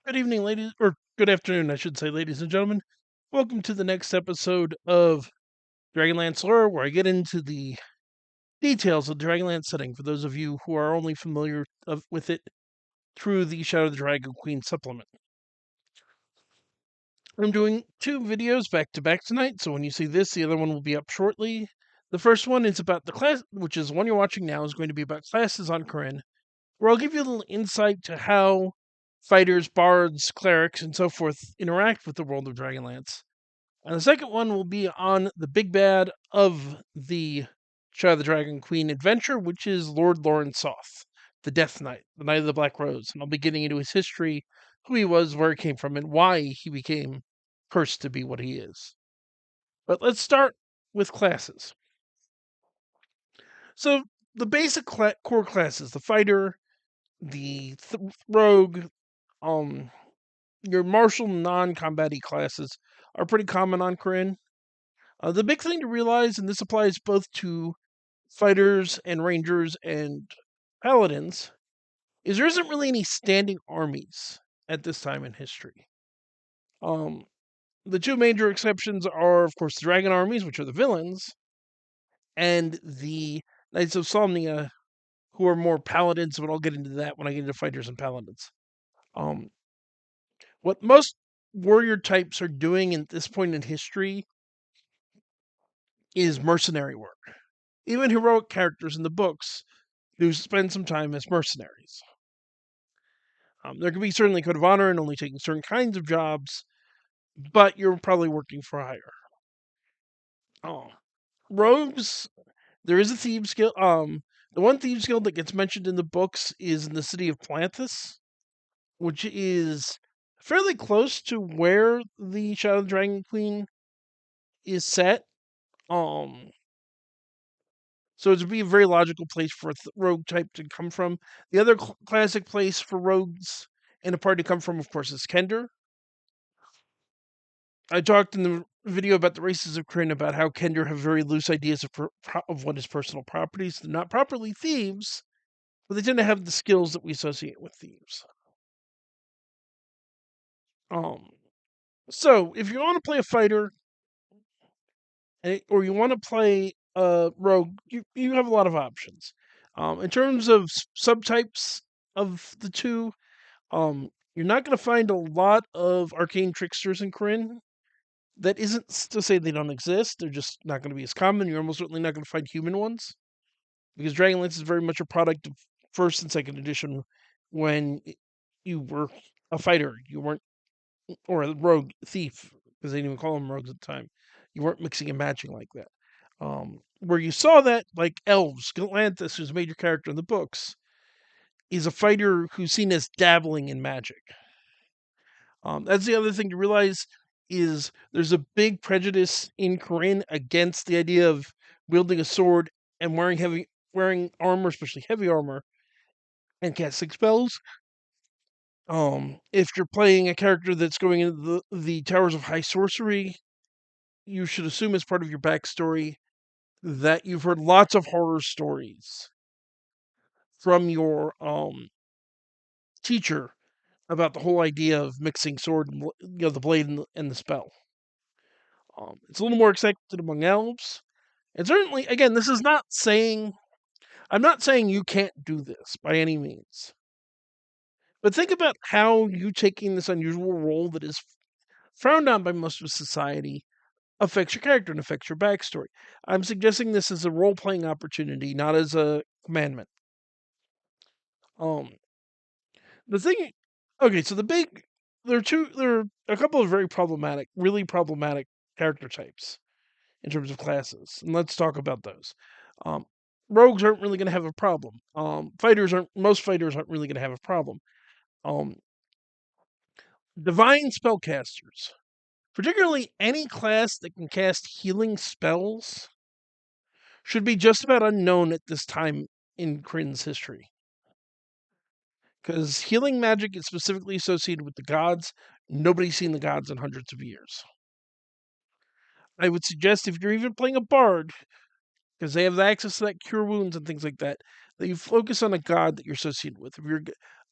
Good evening, ladies, or good afternoon, I should say, ladies and gentlemen. Welcome to the next episode of Dragonlance lore, where I get into the details of the Dragonlance setting for those of you who are only familiar with it through the Shadow of the Dragon Queen supplement. I'm doing two videos back to back tonight, so when you see this, the other one will be up shortly. The first one is about the class, which is the one you're watching now, is going to be about classes on Krynn, where I'll give you a little insight to how fighters, bards, clerics, and so forth interact with the world of Dragonlance. And the second one will be on the big bad of the Shadow of the Dragon Queen adventure, which is Lord Loren Soth, the Death Knight, the Knight of the Black Rose. And I'll be getting into his history, who he was, where he came from, and why he became cursed to be what he is. But let's start with classes. So the basic core classes, the fighter, the rogue, your martial non-combat-y classes are pretty common on Krynn. The big thing to realize, and this applies both to fighters and rangers and paladins, is there isn't really any standing armies at this time in history. Um, the two major exceptions are, of course, the dragon armies, which are the villains, and the Knights of Somnia, who are more paladins, but I'll get into that when I get into fighters and paladins. What most warrior types are doing at this point in history is mercenary work. Even heroic characters in the books do spend some time as mercenaries. There can be certainly code of honor and only taking certain kinds of jobs, but you're probably working for hire. Oh, rogues. There is a thieves guild. The one thieves guild that gets mentioned in the books is in the city of Planthus, which is fairly close to where the Shadow of the Dragon Queen is set. So it would be a very logical place for a rogue type to come from. The other classic place for rogues and a party to come from, of course, is Kender. I talked in the video about the races of Krynn about how Kender have very loose ideas of what is personal properties. They're not properly thieves, but they tend to have the skills that we associate with thieves. Um, so if you want to play a fighter, or you want to play a rogue, you have a lot of options. In terms of subtypes of the two, you're not going to find a lot of arcane tricksters in Krynn. That isn't to say they don't exist. They're just not going to be as common. You're almost certainly not going to find human ones, because Dragonlance is very much a product of first and second edition, when you were a fighter. You weren't, or a rogue thief, because they didn't even call them rogues at the time. You weren't mixing and matching like that. Where you saw that, like elves, Galanthus, who's a major character in the books, is a fighter who's seen as dabbling in magic. That's the other thing to realize, is there's a big prejudice in Krynn against the idea of wielding a sword and wearing armor, especially heavy armor, and casting spells. If you're playing a character that's going into the Towers of High Sorcery, you should assume as part of your backstory that you've heard lots of horror stories from your teacher about the whole idea of mixing sword and the blade and the spell. It's a little more accepted among elves, and certainly, again, this is not saying I'm not saying you can't do this by any means, but think about how you taking this unusual role that is frowned on by most of society affects your character and affects your backstory. I'm suggesting this as a role playing opportunity, not as a commandment. Um, the thing, okay, so there are a couple of really problematic character types in terms of classes, and let's talk about those. Um, rogues aren't really going to have a problem. Most fighters aren't really going to have a problem. Um, divine spellcasters, particularly any class that can cast healing spells, should be just about unknown at this time in Krynn's history. Because healing magic is specifically associated with the gods. Nobody's seen the gods in hundreds of years. I would suggest, if you're even playing a bard, because they have access to that cure wounds and things like that. That you focus on a god that you're associated with. If you're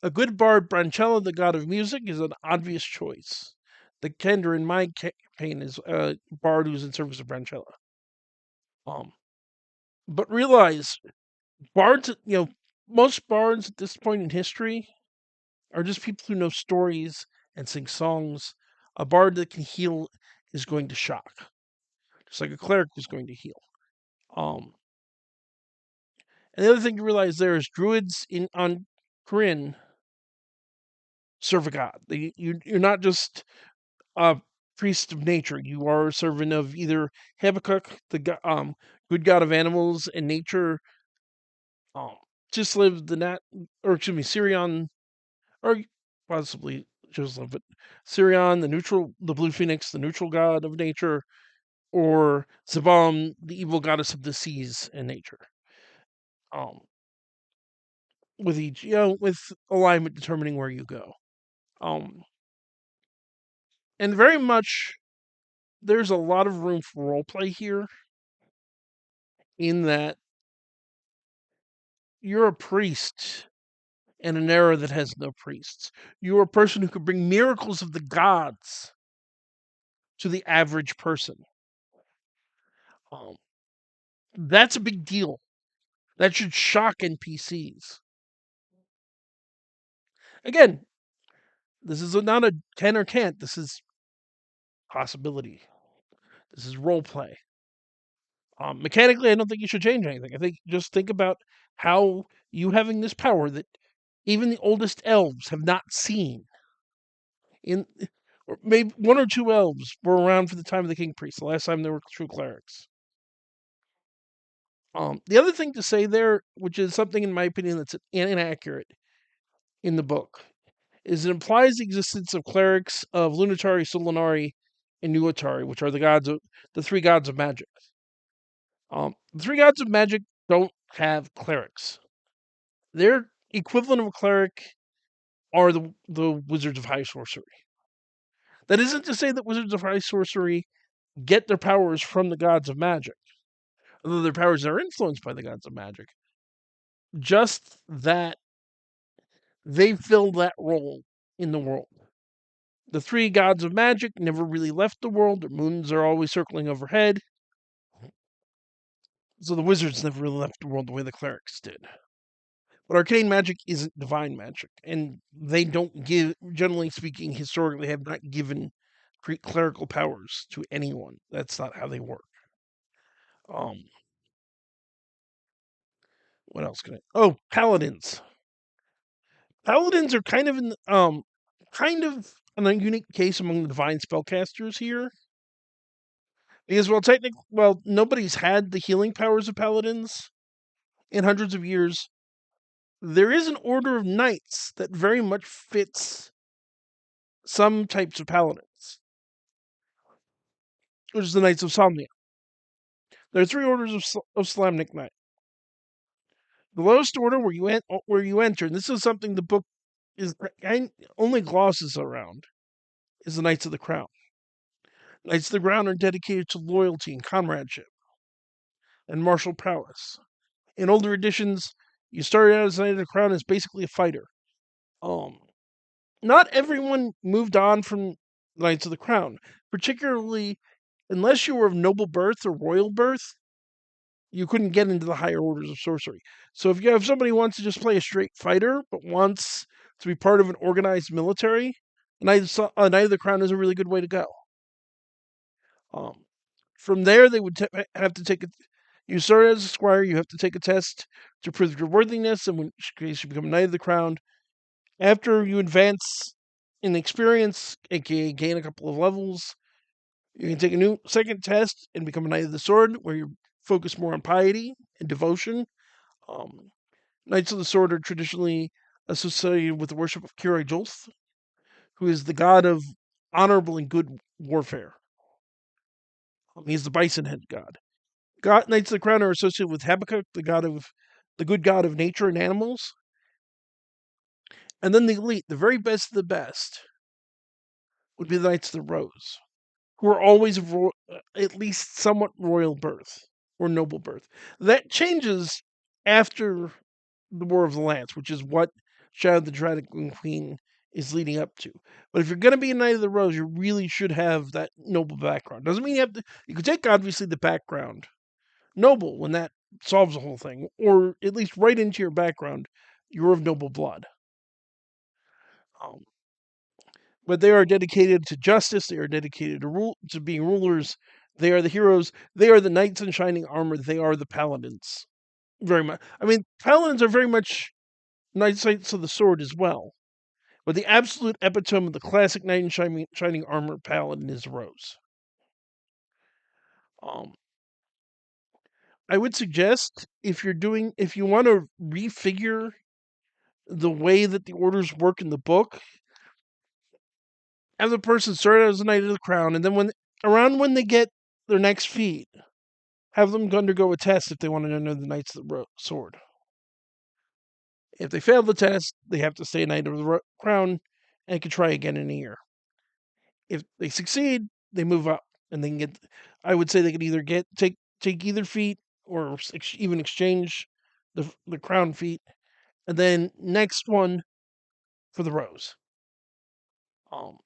a good bard, Brancella, the god of music, is an obvious choice. The Kender in my campaign is a bard who's in service of Brancella. Um, but realize bards, most bards at this point in history are just people who know stories and sing songs. A bard that can heal is going to shock, just like a cleric is going to heal. Um, and the other thing to realize there is druids on Krynn serve a god. You're not just a priest of nature. You are a servant of either Habakkuk, the good god of animals and nature, um, just live the nat, or excuse me, Sirion, or possibly just live it, Sirion, the blue phoenix, the neutral god of nature, or Zabam, the evil goddess of the seas and nature. Um, with each, with alignment determining where you go. Um, and very much there's a lot of room for roleplay here in that you're a priest in an era that has no priests. You're a person who could bring miracles of the gods to the average person. Um, that's a big deal. That should shock NPCs. Again, this is not a can or can't. This is possibility. This is role play. Mechanically, I don't think you should change anything. I think just think about how you having this power that even the oldest elves have not seen. In or maybe one or two elves were around for the time of the king priest. The last time they were true clerics. The other thing to say there, which is something in my opinion that's inaccurate in the book, is it implies the existence of clerics of Lunatari, Solinari, and Nuatari, which are the three gods of magic. The three gods of magic don't have clerics. Their equivalent of a cleric are the wizards of high sorcery. That isn't to say that wizards of high sorcery get their powers from the gods of magic, although their powers are influenced by the gods of magic. Just that they fill that role in the world. The three gods of magic never really left the world. Their moons are always circling overhead. So the wizards never really left the world the way the clerics did. But arcane magic isn't divine magic, and they don't give, generally speaking, historically, have not given clerical powers to anyone. That's not how they work. Um, what else can I? Oh, paladins. Paladins are kind of a unique case among the divine spellcasters here, because nobody's had the healing powers of paladins in hundreds of years. There is an order of knights that very much fits some types of paladins, which is the Knights of Somnia. There are three orders of Slamnik Knight. The lowest order where you enter, and this is something the book is only glosses around, is the Knights of the Crown. Knights of the Crown are dedicated to loyalty and comradeship and martial prowess. In older editions, you started out as Knight of the Crown as basically a fighter. Um, Not everyone moved on from Knights of the Crown, particularly unless you were of noble birth or royal birth. You couldn't get into the higher orders of sorcery. So if you have somebody who wants to just play a straight fighter but wants to be part of an organized military, a Knight of the Crown is a really good way to go. From there, they would have to take you start as a squire, you have to take a test to prove your worthiness, in which case you become a Knight of the Crown. After you advance in experience, aka gain a couple of levels, you can take a new second test and become a Knight of the Sword, where you focus more on piety and devotion. Um, Knights of the Sword are traditionally associated with the worship of Kirai Jolth, who is the god of honorable and good warfare. He's the bison head god. Knights of the Crown are associated with Habakkuk, the good god of nature and animals. And then the elite, the very best of the best, would be the Knights of the Rose, who are always of at least somewhat royal birth. or noble birth. That changes after the War of the Lance, which is what Shadow of the Dragon Queen is leading up to. But if you're going to be a Knight of the Rose, you really should have that noble background. Doesn't mean you have to. You could take obviously the background noble when that solves the whole thing, or at least right into your background, you're of noble blood. Um, but they are dedicated to justice. They are dedicated to being rulers. They are the heroes. They are the knights in shining armor. They are the paladins. Very much. I mean, paladins are very much knights of the sword as well. But the absolute epitome of the classic knight in shining armor paladin is Rose. Um, I would suggest if you want to refigure the way that the orders work in the book, have the person start out as a knight of the crown, and then when they get their next feat, have them undergo a test if they want to enter the Knights of the Sword. If they fail the test, they have to stay a Knight of the Crown and can try again in a year. If they succeed, they move up and they can get. I would say they could either take either feat or even exchange the crown feat, and then next one for the rose. Um,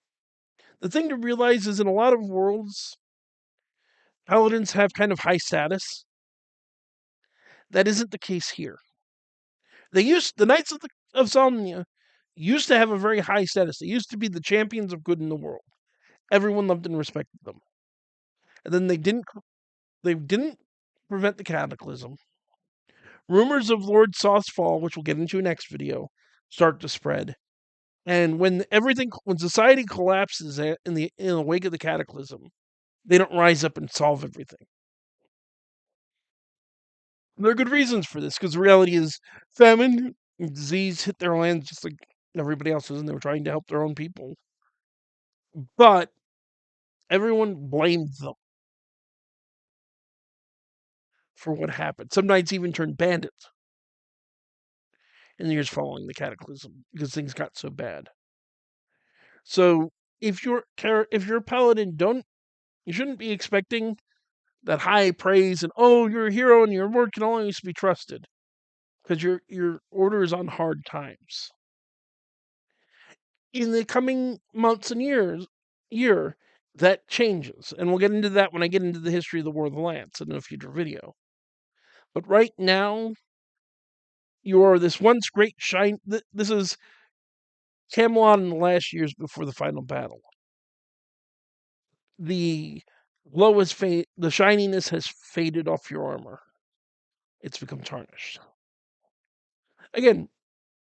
the thing to realize is in a lot of worlds, paladins have kind of high status. That isn't the case here. The Knights of Somnia used to have a very high status. They used to be the champions of good in the world. Everyone loved and respected them. And then they didn't prevent the cataclysm. Rumors of Lord Soth's fall, which we'll get into next video, start to spread. And when society collapses in the wake of the cataclysm, they don't rise up and solve everything. There are good reasons for this, because the reality is famine and disease hit their lands just like everybody else's, and they were trying to help their own people. But everyone blamed them for what happened. Some knights even turned bandits in the years following the cataclysm because things got so bad. So if you're a paladin, you shouldn't be expecting that high praise and you're a hero and your word can always be trusted, because your order is on hard times. In the coming months and year that changes, and we'll get into that when I get into the history of the War of the Lance in a future video. But right now, you are this once great shine. This is Camelot in the last years before the final battle. The the shininess has faded off your armor. It's become tarnished. Again,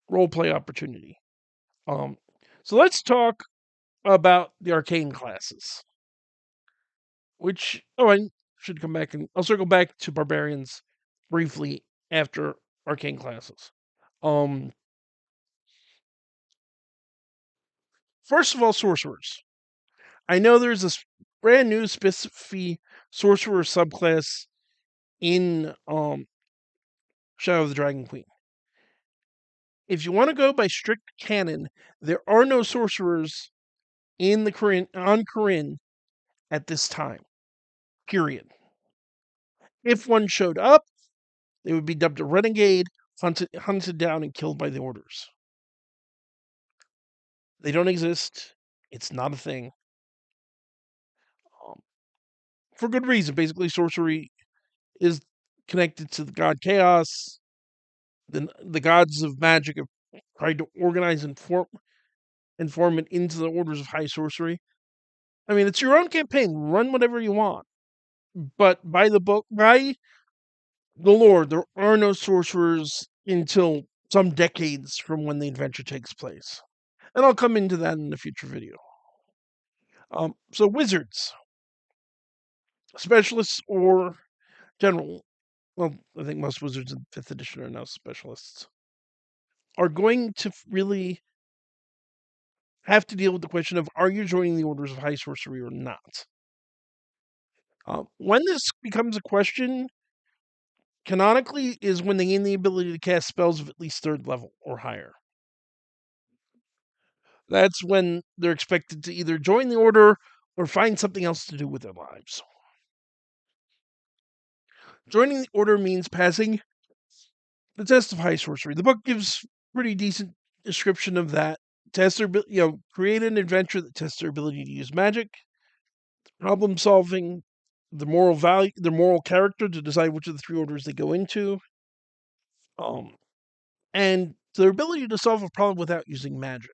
role play opportunity. Um, so let's talk about the arcane classes. I should come back and I'll circle back to barbarians briefly after arcane classes. Um, First of all, sorcerers. I know there's this brand new specfiic sorcerer subclass in Shadow of the Dragon Queen. If you want to go by strict canon, there are no sorcerers on Krynn at this time. Period. If one showed up, they would be dubbed a renegade, hunted down, and killed by the orders. They don't exist. It's not a thing. Um, for good reason. Basically, sorcery is connected to the god chaos. The gods of magic have tried to organize and form it into the orders of high sorcery. I mean, it's your own campaign. Run whatever you want. But by the Lord, there are no sorcerers until some decades from when the adventure takes place. And I'll come into that in a future video. So wizards, specialists, or general, well, I think most wizards in 5th edition are now specialists, are going to really have to deal with the question of, are you joining the orders of high sorcery or not? When this becomes a question, canonically, is when they gain the ability to cast spells of at least 3rd level or higher. That's when they're expected to either join the order or find something else to do with their lives. Joining the order means passing the test of high sorcery. The book gives pretty decent description of that. Test their, create an adventure that tests their ability to use magic, problem solving, the moral value, their moral character to decide which of the three orders they go into, um, and their ability to solve a problem without using magic.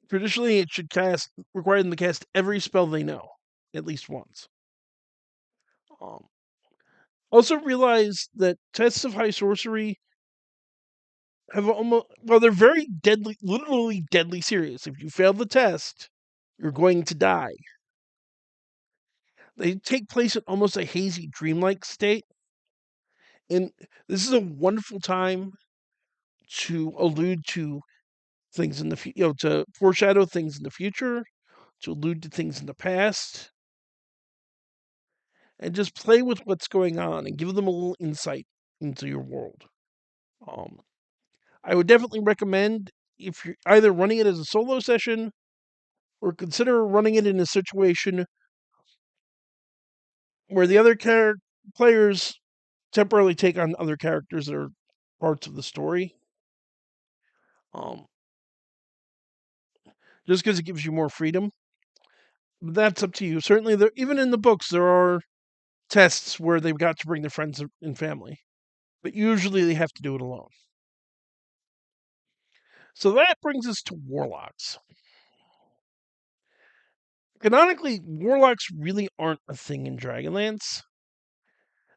Traditionally, it should require them to cast every spell they know at least once. Um, Also realize that tests of high sorcery have they're very deadly, literally deadly serious. If you fail the test, you're going to die. They take place in almost a hazy, dreamlike state. And this is a wonderful time to allude to things in the future, to foreshadow things in the future, to allude to things in the past, and just play with what's going on and give them a little insight into your world. Um, I would definitely recommend if you're either running it as a solo session or consider running it in a situation where the other players temporarily take on other characters that are parts of the story. Um, just because it gives you more freedom. But that's up to you. Certainly, even in the books, there are tests where they've got to bring their friends and family, but usually they have to do it alone. So that brings us to warlocks. Canonically, warlocks really aren't a thing in Dragonlance.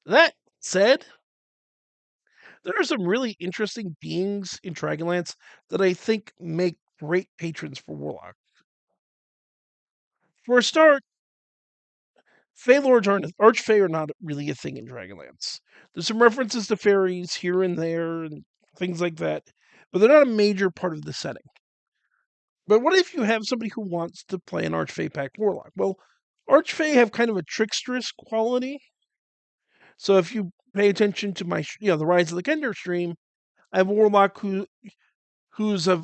That said, there are some really interesting beings in Dragonlance that I think make great patrons for warlock. For a start, Fey Lords aren't Archfey are not really a thing in Dragonlance. There's some references to fairies here and there and things like that, but they're not a major part of the setting. But what if you have somebody who wants to play an Archfey pack Warlock? Well, Archfey have kind of a tricksterous quality. So if you pay attention to my, the Rise of the Kender stream, I have a Warlock who's a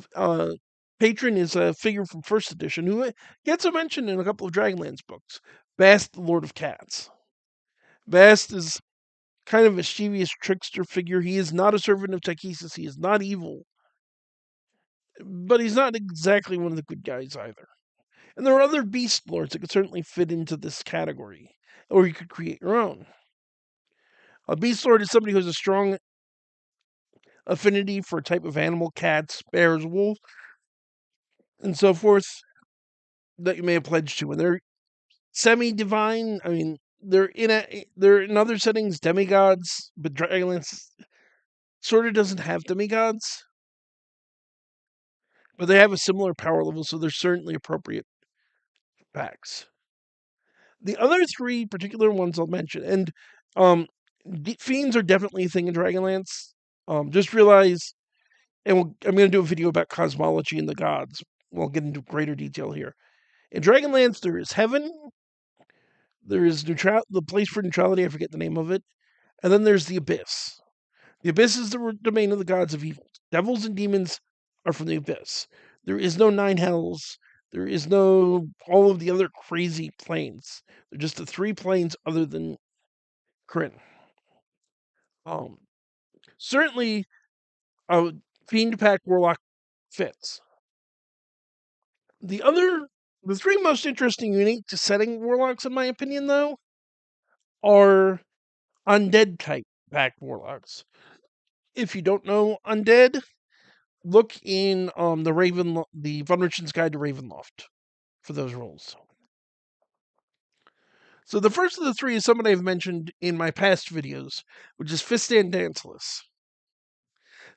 patron is a figure from first edition who gets a mention in a couple of Dragonlance books. Bast, the Lord of Cats. Bast is kind of a mischievous trickster figure. He is not a servant of Tychesis. He is not evil. But he's not exactly one of the good guys either. And there are other beast lords that could certainly fit into this category. Or you could create your own. A beast lord is somebody who has a strong affinity for a type of animal, cats, bears, wolves, and so forth, that you may have pledged to. And they're semi-divine. I mean, they're in other settings demigods, but Dragonlance sort of doesn't have demigods. But they have a similar power level, so they're certainly appropriate packs. The other three particular ones I'll mention, and fiends are definitely a thing in Dragonlance. Just realize, and I'm going to do a video about cosmology and the gods. We'll get into greater detail here. In Dragonlance, there is heaven, there is the place for neutrality, I forget the name of it, and then there's the abyss. The abyss is the domain of the gods of evil. Devils and demons are from the abyss. There is no nine hells. There is no all of the other crazy planes. They're just the three planes other than Krynn. Um, Certainly, a Fiend Pack Warlock fits. The three most interesting, unique to setting Warlocks, in my opinion, though, are Undead type Pack Warlocks. If you don't know Undead, look in the Von Richten's Guide to Ravenloft for those rules. So the first of the three is somebody I've mentioned in my past videos, which is Fistan Dancelus.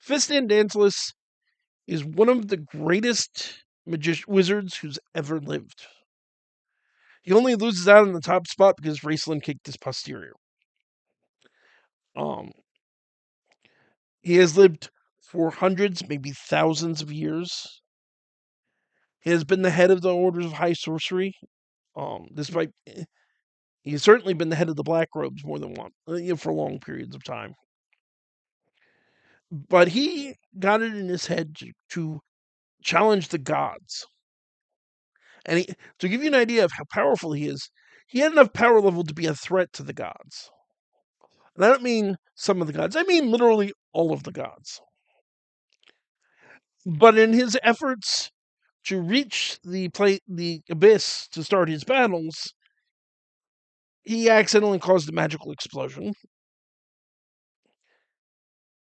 Fistan Dancelus is one of the greatest wizards who's ever lived. He only loses out on the top spot because Raceland kicked his posterior. Um, he has lived for hundreds, maybe thousands of years. He has been the head of the Orders of High Sorcery. Despite he's certainly been the head of the Black Robes more than one, for long periods of time. But he got it in his head to challenge the gods. And to give you an idea of how powerful he is, he had enough power level to be a threat to the gods. And I don't mean some of the gods, I mean literally all of the gods. But in his efforts to reach the abyss to start his battles, he accidentally caused a magical explosion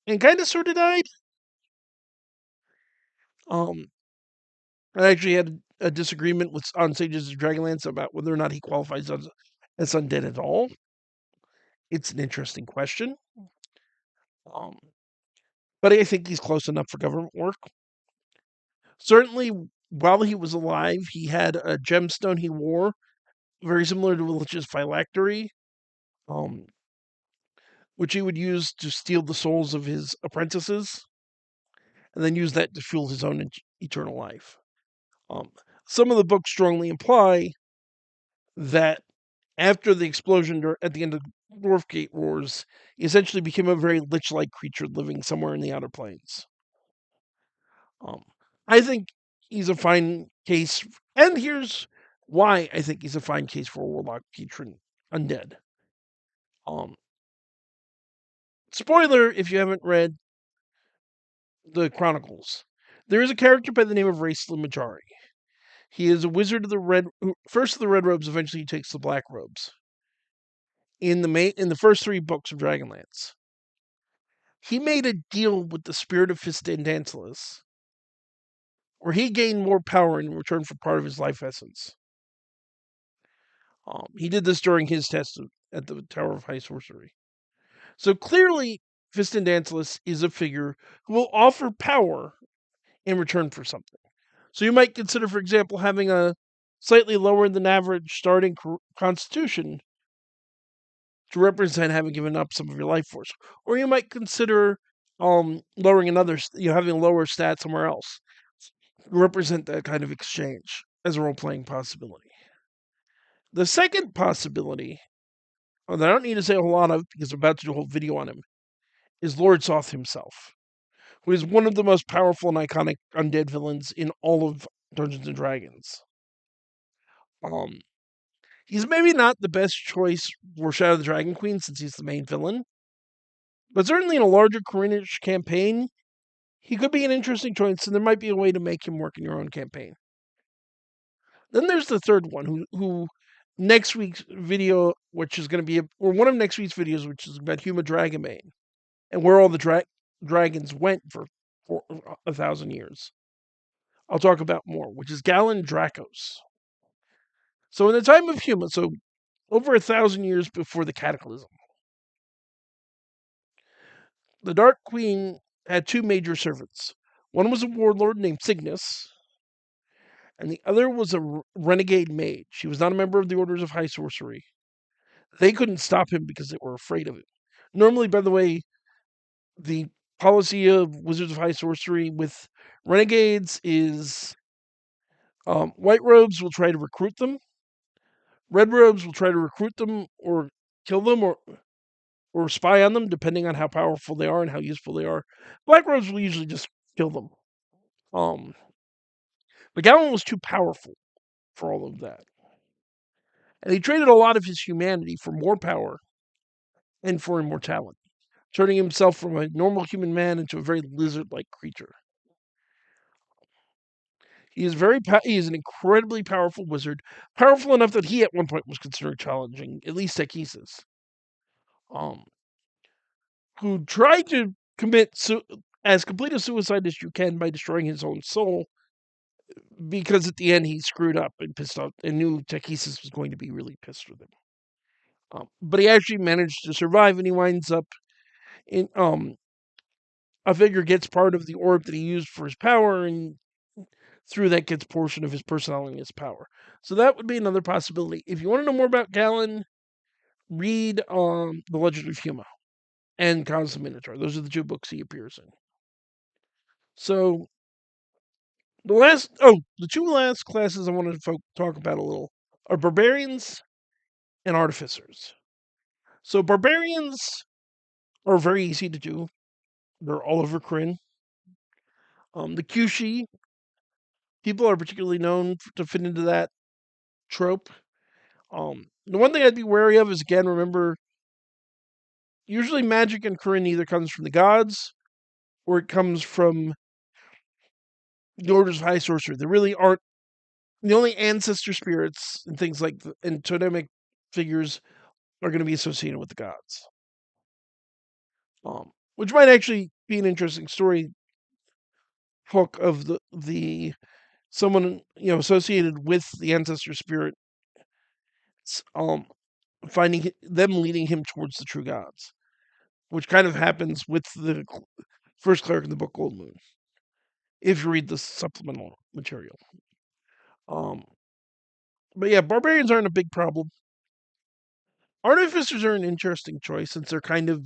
and kind of sort of died. Um, I actually had a disagreement with on Sages of Dragonlance about whether or not he qualifies as undead at all. It's an interesting question. Um, but I think he's close enough for government work. Certainly, while he was alive, he had a gemstone he wore, very similar to a Lich's phylactery, um, which he would use to steal the souls of his apprentices, and then use that to fuel his own eternal life. Um, some of the books strongly imply that after the explosion at the end of Dwarfgate Wars, he essentially became a very lich-like creature living somewhere in the Outer Planes. Um, I think he's a fine case, and here's why I think he's a fine case for a Warlock patron undead. Um, Spoiler if you haven't read the Chronicles. There is a character by the name of Raistlin Majari. He is a wizard of the first of the red robes, eventually he takes the black robes. In the first 3 books of Dragonlance. He made a deal with the spirit of Fistandantilus, where he gained more power in return for part of his life essence. He did this during his test at the Tower of High Sorcery. So clearly, Fistandantilus is a figure who will offer power in return for something. So you might consider, for example, having a slightly lower than average starting constitution to represent having given up some of your life force. Or you might consider lowering having a lower stat somewhere else to represent that kind of exchange as a role playing possibility. The second possibility, that I don't need to say a whole lot of because I'm about to do a whole video on him, is Lord Soth himself, who is one of the most powerful and iconic undead villains in all of Dungeons and Dragons. Um, he's maybe not the best choice for Shadow of the Dragon Queen since he's the main villain, but certainly in a larger Krynnish campaign, he could be an interesting choice, and there might be a way to make him work in your own campaign. Then there's the third one, who next week's video, which is going to be, or one of next week's videos, which is about Huma Dragonbane, and where all the dragons went for 1,000 years. I'll talk about more, which is Galen Dracos. So in the time of Huma, so over 1,000 years before the Cataclysm, the Dark Queen had 2 major servants. One was a warlord named Cygnus, and the other was a renegade mage. She was not a member of the Orders of High Sorcery. They couldn't stop him because they were afraid of him. Normally, by the way, the policy of Wizards of High Sorcery with renegades is white robes will try to recruit them, red robes will try to recruit them or kill them or spy on them, depending on how powerful they are and how useful they are. Black robes will usually just kill them. But Galen was too powerful for all of that. And he traded a lot of his humanity for more power and for immortality, turning himself from a normal human man into a very lizard-like creature. He is an incredibly powerful wizard, powerful enough that he at one point was considering challenging at least Techesis, um, who tried to commit as complete a suicide as you can by destroying his own soul, because at the end he screwed up and pissed off and knew Techesis was going to be really pissed with him. But he actually managed to survive, and he winds up in a figure gets part of the orb that he used for his power, and through that gets portion of his personality and his power. So that would be another possibility. If you want to know more about Galen, read The Legend of Huma and Cause the Minotaur. Those are the 2 books he appears in. So the 2 last classes I want to talk about a little are barbarians and artificers. So barbarians are very easy to do. They're all over Krynn. The Kyushi people are particularly known to fit into that trope. The one thing I'd be wary of is, again, remember usually magic in Krynn either comes from the gods or it comes from the orders of high sorcery. There really aren't the only ancestor spirits and things like and totemic figures are going to be associated with the gods. Which might actually be an interesting story hook of the someone associated with the ancestor spirit, um, finding them leading him towards the true gods, which kind of happens with the first cleric in the book Gold Moon. If you read the supplemental material, um, but yeah, barbarians aren't a big problem. Artificers are an interesting choice since they're kind of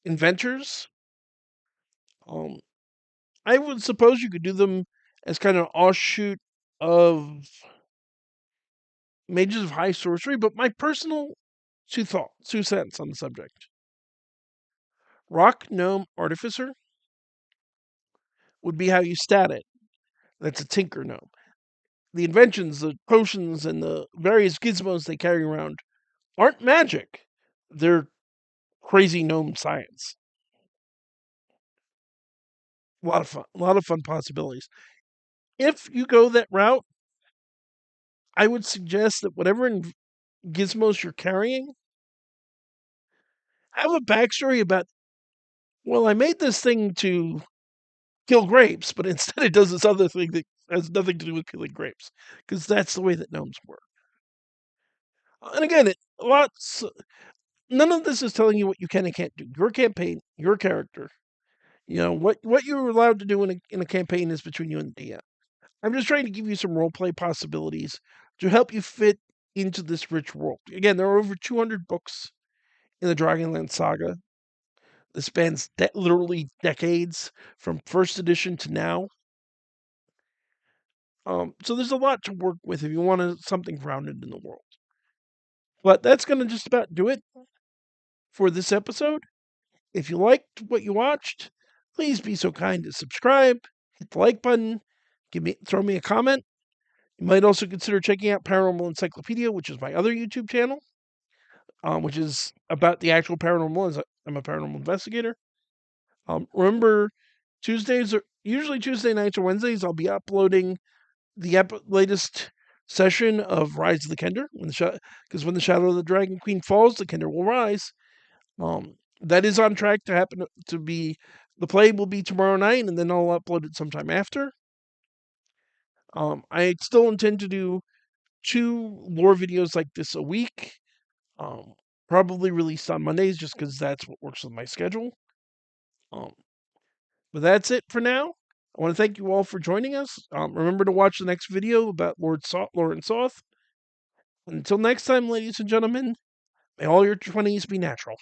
inventors. Um, I would suppose you could do them as kind of offshoot of mages of high sorcery, but my personal two cents on the subject. Rock gnome artificer would be how you stat it. That's a tinker gnome. The inventions, the potions, and the various gizmos they carry around aren't magic. They're crazy gnome science. A lot of fun. A lot of fun possibilities. If you go that route, I would suggest that whatever gizmos you're carrying, have a backstory about, well, I made this thing to kill grapes, but instead it does this other thing that has nothing to do with killing grapes, because that's the way that gnomes work. And again, none of this is telling you what you can and can't do. Your campaign, your character, what you're allowed to do in a campaign is between you and the DM. I'm just trying to give you some role play possibilities to help you fit into this rich world. Again, there are over 200 books in the Dragonlance saga. This spans literally decades from first edition to now. So there's a lot to work with if you want something grounded in the world. But that's going to just about do it for this episode. If you liked what you watched, please be so kind to subscribe, hit the like button, throw me a comment. You might also consider checking out Paranormal Encyclopedia, which is my other YouTube channel, which is about the actual paranormal, as I'm a paranormal investigator. Remember, usually Tuesday nights or Wednesdays, I'll be uploading the latest session of Rise of the Kender, because when the Shadow of the Dragon Queen falls, the Kender will rise. That is on track to happen to be. The play will be tomorrow night, and then I'll upload it sometime after. I still intend to do 2 lore videos like this a week. Probably released on Mondays, just because that's what works with my schedule. But that's it for now. I want to thank you all for joining us. Remember to watch the next video about Lord Soth. Until next time, ladies and gentlemen, may all your 20s be natural.